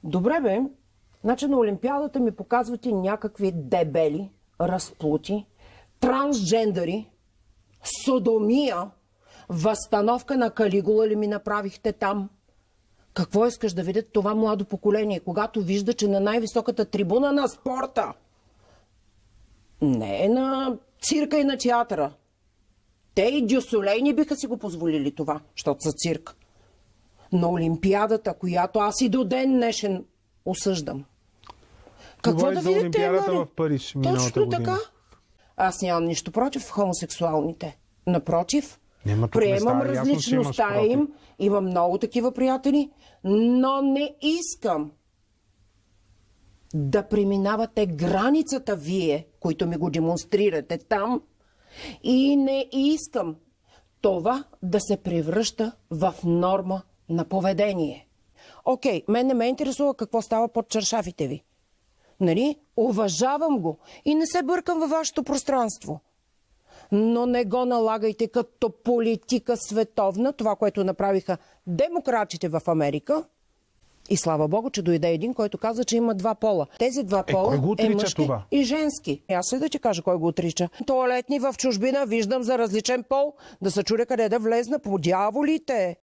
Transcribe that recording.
Добре бе, значи на Олимпиадата ми показвате някакви дебели, разплути, трансджендери, содомия, възстановка на Калигула ли ми направихте там? Какво искаш да видят това младо поколение, когато вижда, че на най-високата трибуна на спорта, не на цирка и на театъра, те и Дюсолей не биха си го позволили това, защото са цирк. На Олимпиадата, която аз и до ден днешен осъждам. Какво да видите, Олимпиадата в Париж миналата година? Точно така. Аз нямам нищо против хомосексуалните. Напротив, приемам различността им, имам много такива приятели, но не искам да преминавате границата вие, които ми го демонстрирате там, и не искам това да се превръща в норма на поведение. Окей, мен не ме интересува какво става под чаршафите ви. Нали? Уважавам го и не се бъркам във вашето пространство. Но не го налагайте като политика световна, това, което направиха демократите в Америка. И слава Богу, че дойде един, който каза, че има два пола. Тези два пола е мъжки това? И женски. Аз се да ти кажа кой го отрича. Тоалетни в чужбина виждам за различен пол, да се чудя къде да влезна по дяволите.